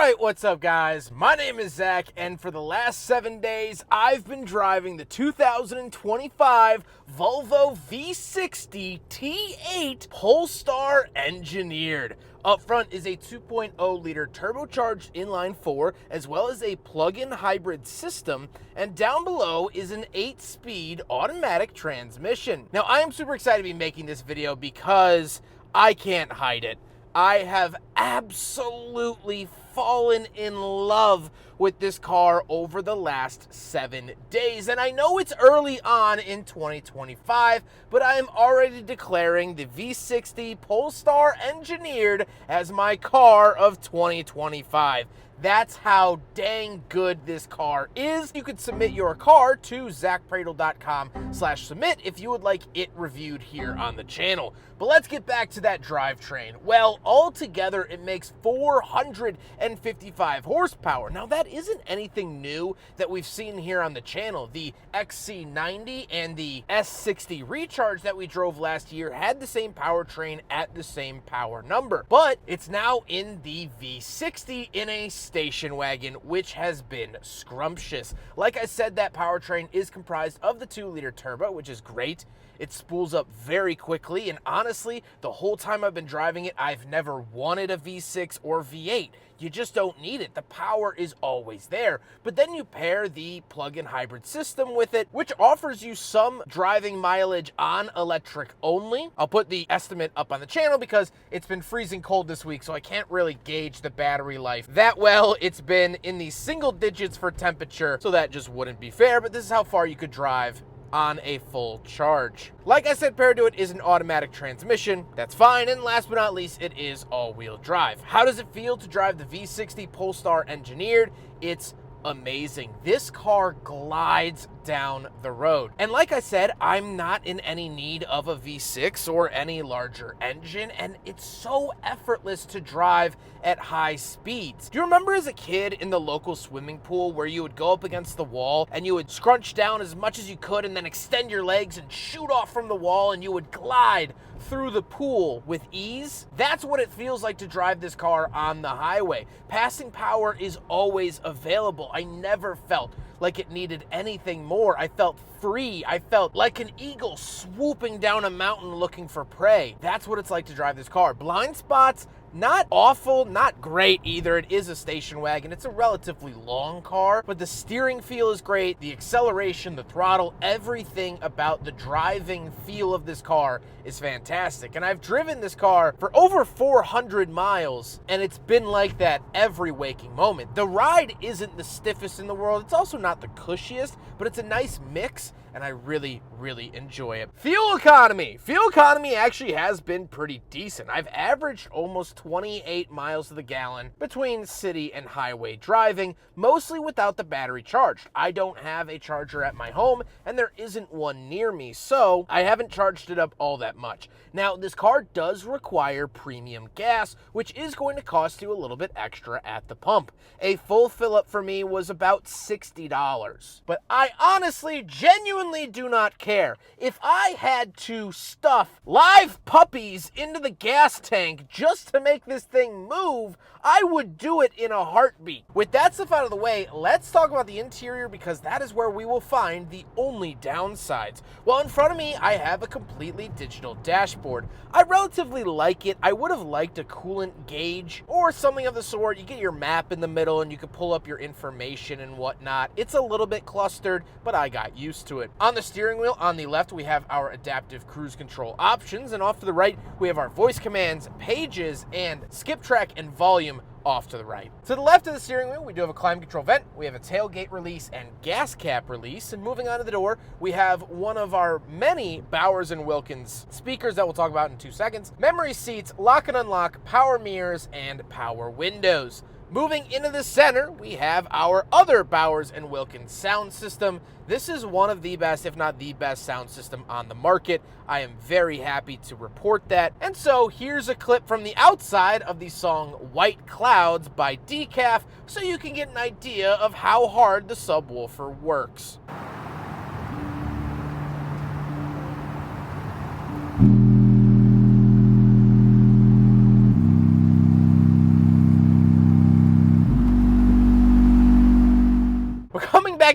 Alright, what's up guys? My name is Zach, and for the last 7 days, I've been driving the 2025 Volvo V60 T8 Polestar engineered. Up front is a 2.0 liter turbocharged inline-4, as well as a plug-in hybrid system, and down below is an 8-speed automatic transmission. Now, I am super excited to be making this video because I can't hide it. I have absolutely fallen in love with this car over the last 7 days. And I know it's early on in 2025, but I am already declaring the V60 Polestar engineered as my car of 2025. That's how dang good this car is. You could submit your car to zackpradel.com/submit if you would like it reviewed here on the channel. But let's get back to that drivetrain. Well, altogether it makes 455 horsepower. Now that isn't anything new that we've seen here on the channel. The XC90 and the S60 Recharge that we drove last year had the same powertrain at the same power number. But it's now in the V60 in a station wagon, which has been scrumptious. Like I said, that powertrain is comprised of the 2-liter turbo, which is great. It spools up very quickly, and honestly, the whole time I've been driving it, I've never wanted a V6 or V8. You just don't need it. The power is always there. But then you pair the plug-in hybrid system with it, which offers you some driving mileage on electric only. I'll put the estimate up on the channel because it's been freezing cold this week, so I can't really gauge the battery life that well. It's been in the single digits for temperature, so that just wouldn't be fair, but this is how far you could drive on a full charge. Like I said, paired to it is an automatic transmission. That's fine. And last but not least, it is all-wheel drive. How does it feel to drive the V60 Polestar engineered? It's amazing. This car glides down the road. And like I said, I'm not in any need of a V6 or any larger engine, and it's so effortless to drive at high speeds. Do you remember as a kid in the local swimming pool where you would go up against the wall and you would scrunch down as much as you could and then extend your legs and shoot off from the wall and you would glide through the pool with ease? That's what it feels like to drive this car on the highway. Passing power is always available. I never felt like it needed anything more. I felt free. I felt like an eagle swooping down a mountain looking for prey. That's what it's like to drive this car. Blind spots, not awful, not great either. It is a station wagon. It's a relatively long car, but the steering feel is great. The acceleration, the throttle, everything about the driving feel of this car is fantastic. And I've driven this car for over 400 miles, and it's been like that every waking moment. The ride isn't the stiffest in the world. It's also not the cushiest, but it's a nice mix, and I really, really enjoy it. Fuel economy. Fuel economy actually has been pretty decent. I've averaged almost 28 miles to the gallon between city and highway driving, mostly without the battery charged. I don't have a charger at my home, and there isn't one near me, so I haven't charged it up all that much. Now, this car does require premium gas, which is going to cost you a little bit extra at the pump. A full fill-up for me was about $60, but I honestly, genuinely do not care. If I had to stuff live puppies into the gas tank just to make this thing move, I would do it in a heartbeat. With that stuff out of the way, let's talk about the interior because that is where we will find the only downsides. Well, in front of me, I have a completely digital dashboard. I relatively like it. I would have liked a coolant gauge or something of the sort. You get your map in the middle and you can pull up your information and whatnot. It's a little bit clustered, but I got used to it. On the steering wheel, on the left, we have our adaptive cruise control options, and off to the right, we have our voice commands, pages, and skip track and volume off to the right. To the left of the steering wheel, we do have a climate control vent, we have a tailgate release and gas cap release, and moving on to the door, we have one of our many Bowers & Wilkins speakers that we'll talk about in 2 seconds, memory seats, lock and unlock, power mirrors, and power windows. Moving into the center, we have our other Bowers & Wilkins sound system. This is one of the best, if not the best, sound system on the market. I am very happy to report that. And so here's a clip from the outside of the song White Clouds by Decaf, so you can get an idea of how hard the subwoofer works.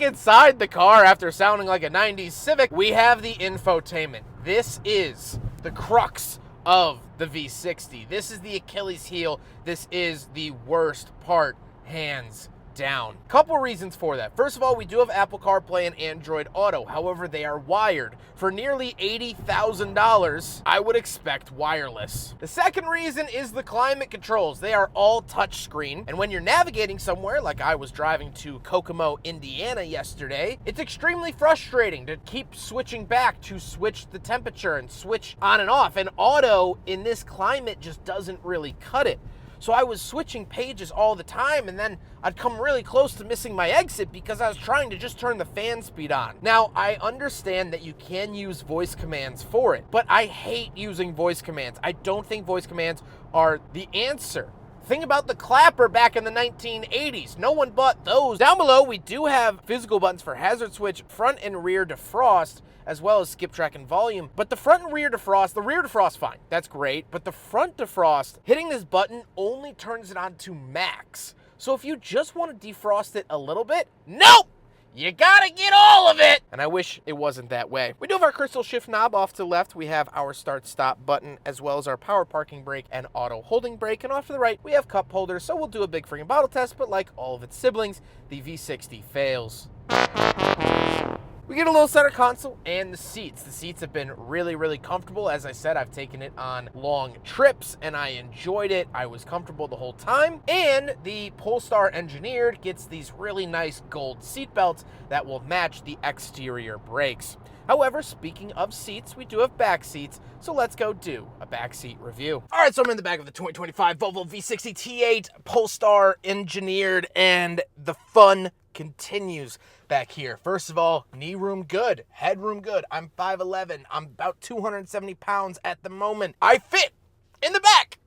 back inside the car after sounding like a 90s Civic, we have the infotainment. This is the crux of the V60. This is the Achilles heel. This is the worst part, hands down. Couple reasons for that. First of all, we do have Apple CarPlay and Android Auto. However, they are wired. For nearly $80,000, I would expect wireless. The second reason is the climate controls. They are all touchscreen, and when you're navigating somewhere, like I was driving to Kokomo, Indiana yesterday, it's extremely frustrating to keep switching back to switch the temperature and switch on and off, and auto in this climate just doesn't really cut it. So I was switching pages all the time, and then I'd come really close to missing my exit because I was trying to just turn the fan speed on. Now, I understand that you can use voice commands for it, but I hate using voice commands. I don't think voice commands are the answer. Think about the clapper back in the 1980s. No one bought those. Down below, we do have physical buttons for hazard switch, front and rear defrost, as well as skip track and volume. But the front and rear defrost, the rear defrost, fine. That's great. But the front defrost, hitting this button only turns it on to max. So if you just want to defrost it a little bit, nope! You gotta get all of it! And I wish it wasn't that way. We do have our crystal shift knob off to the left. We have our start stop button, as well as our power parking brake and auto holding brake. And off to the right, we have cup holders. So we'll do a big freaking bottle test, but like all of its siblings, the V60 fails. We get a little center console and the seats. The seats have been really, really comfortable. As I said, I've taken it on long trips and I enjoyed it. I was comfortable the whole time. And the Polestar Engineered gets these really nice gold seat belts that will match the exterior brakes. However, speaking of seats, we do have back seats, so let's go do a back seat review. All right, so I'm in the back of the 2025 Volvo V60 T8 Polestar Engineered, and the fun continues back here. First of all, knee room good, headroom good. I'm 5'11", I'm about 270 pounds at the moment. I fit in the back.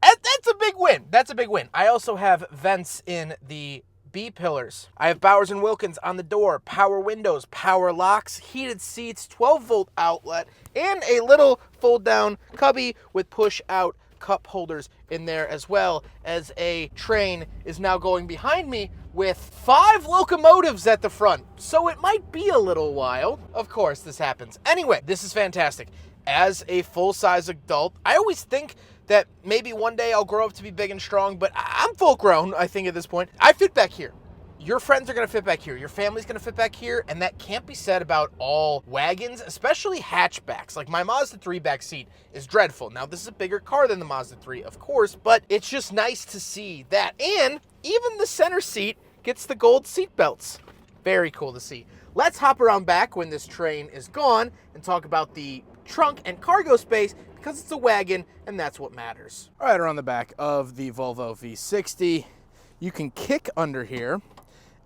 That's a big win. That's a big win. I also have vents in the B-pillars. I have Bowers & Wilkins on the door, power windows, power locks, heated seats, 12-volt outlet, and a little fold-down cubby with push-out cup holders in there, as well as a train is now going behind me with 5 locomotives at the front. So it might be a little while. Of course, this happens. Anyway, this is fantastic. As a full-size adult, I always think that maybe one day I'll grow up to be big and strong, but I'm full grown, I think, at this point. I fit back here. Your friends are gonna fit back here. Your family's gonna fit back here, and that can't be said about all wagons, especially hatchbacks. Like my Mazda 3 back seat is dreadful. Now, this is a bigger car than the Mazda 3, of course, but it's just nice to see that. And even the center seat gets the gold seat belts. Very cool to see. Let's hop around back when this train is gone and talk about the trunk and cargo space, because it's a wagon and that's what matters. All right, around the back of the Volvo V60, you can kick under here,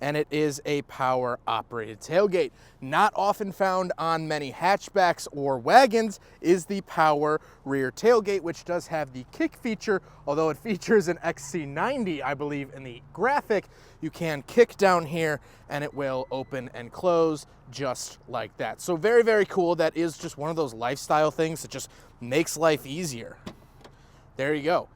and it is a power operated tailgate. Not often found on many hatchbacks or wagons is the power rear tailgate, which does have the kick feature, although it features an XC90, I believe, in the graphic. You can kick down here and it will open and close just like that. So very, very cool. That is just one of those lifestyle things that just makes life easier. There you go.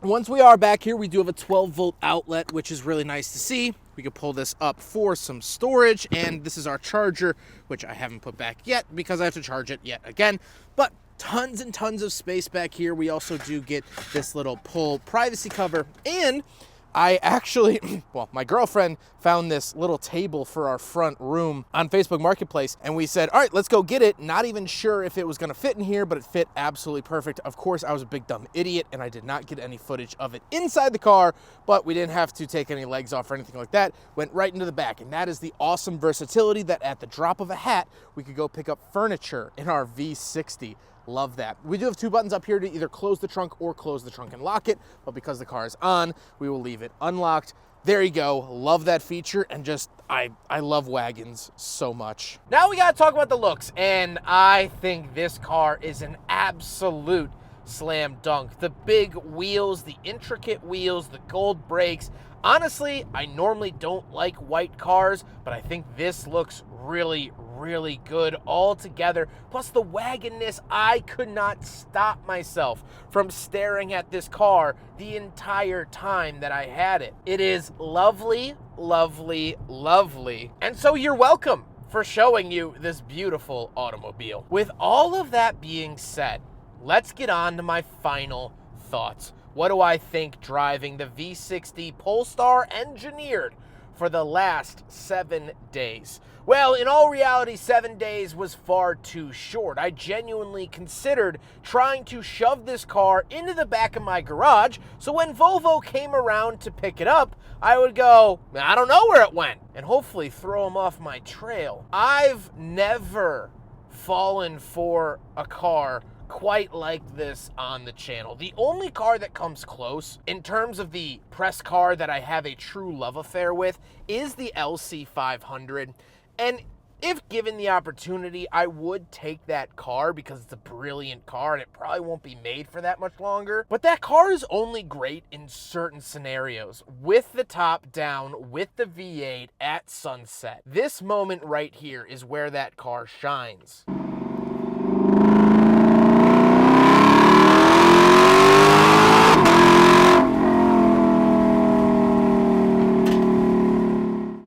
Once we are back here, we do have a 12-volt outlet, which is really nice to see. We can pull this up for some storage, and this is our charger, which I haven't put back yet because I have to charge it yet again. But tons and tons of space back here. We also do get this little pull privacy cover, and I actually, well, my girlfriend found this little table for our front room on Facebook Marketplace, and we said, all right, let's go get it. Not even sure if it was gonna fit in here, but it fit absolutely perfect. Of course, I was a big dumb idiot, and I did not get any footage of it inside the car, but we didn't have to take any legs off or anything like that. Went right into the back, and that is the awesome versatility that at the drop of a hat, we could go pick up furniture in our V60. Love that. We do have 2 buttons up here to either close the trunk or close the trunk and lock it, but because the car is on, we will leave it unlocked. There you go. Love that feature, and just, I love wagons so much. Now we gotta talk about the looks, and I think this car is an absolute slam dunk. The big wheels, the intricate wheels, the gold brakes. Honestly, I normally don't like white cars, but I think this looks really, really good all together. Plus the wagonness, I could not stop myself from staring at this car the entire time that I had it. It is lovely, lovely, lovely. And so you're welcome for showing you this beautiful automobile. With all of that being said, let's get on to my final thoughts. What do I think driving the V60 Polestar engineered for the last 7 days? Well, in all reality, 7 days was far too short. I genuinely considered trying to shove this car into the back of my garage, so when Volvo came around to pick it up, I would go, I don't know where it went, and hopefully throw them off my trail. I've never fallen for a car quite like this on the channel. The only car that comes close in terms of the press car that I have a true love affair with is the LC500. And if given the opportunity, I would take that car because it's a brilliant car and it probably won't be made for that much longer. But that car is only great in certain scenarios. With the top down, with the V8 at sunset. This moment right here is where that car shines.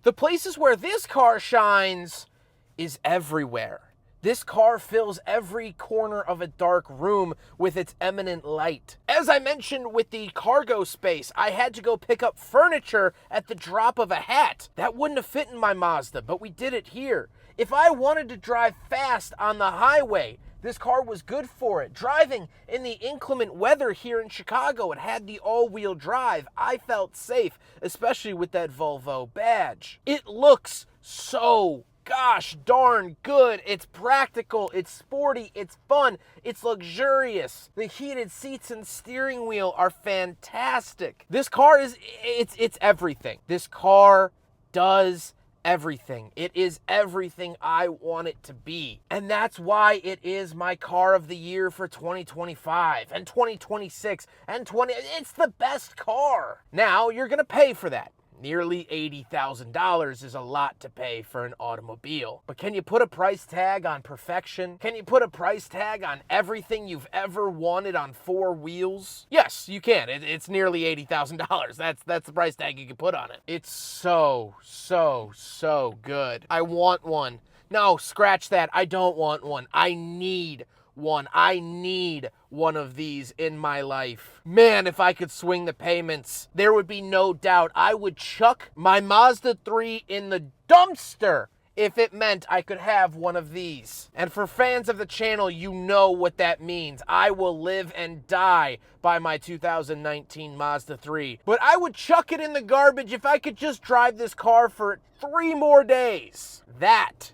The places where this car shines is everywhere. This car fills every corner of a dark room with its eminent light. As I mentioned with the cargo space, I had to go pick up furniture at the drop of a hat. That wouldn't have fit in my Mazda, but we did it here. If I wanted to drive fast on the highway, this car was good for it. Driving in the inclement weather here in Chicago, it had the all-wheel drive. I felt safe, especially with that Volvo badge. It looks so gosh darn good. It's practical, it's sporty, it's fun, it's luxurious. The heated seats and steering wheel are fantastic. This car it's everything. This car does everything. It is everything I want it to be. And that's why it is my car of the year for 2025 and 2026 and it's the best car. Now you're gonna pay for that. Nearly $80,000 is a lot to pay for an automobile. But can you put a price tag on perfection? Can you put a price tag on everything you've ever wanted on four wheels? Yes, you can. It's nearly $80,000. That's the price tag you can put on it. It's so, so, so good. I want one. No, scratch that. I don't want one. I need one. I need one of these in my life. Man, if I could swing the payments, there would be no doubt I would chuck my Mazda 3 in the dumpster if it meant I could have one of these. And for fans of the channel, you know what that means. I will live and die by my 2019 Mazda 3. But I would chuck it in the garbage if I could just drive this car for 3 more days. That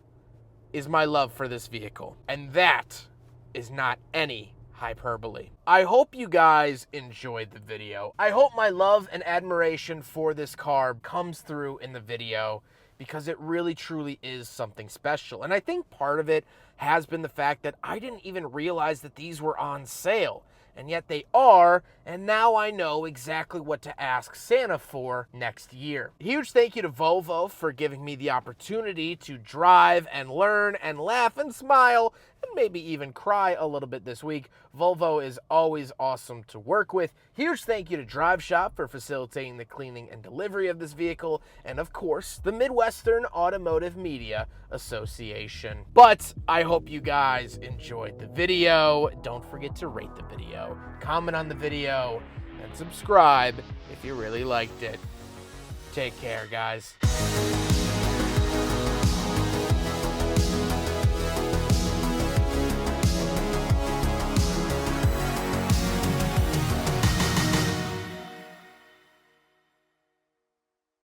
is my love for this vehicle. And that is not any hyperbole. I hope you guys enjoyed the video. I hope my love and admiration for this car comes through in the video because it really truly is something special. And I think part of it has been the fact that I didn't even realize that these were on sale. And yet they are, and now I know exactly what to ask Santa for next year. Huge thank you to Volvo for giving me the opportunity to drive and learn and laugh and smile and maybe even cry a little bit this week. Volvo is always awesome to work with. Huge thank you to Drive Shop for facilitating the cleaning and delivery of this vehicle, and of course, the Midwestern Automotive Media Association. But I hope you guys enjoyed the video. Don't forget to rate the video, comment on the video, and subscribe if you really liked it. Take care, guys.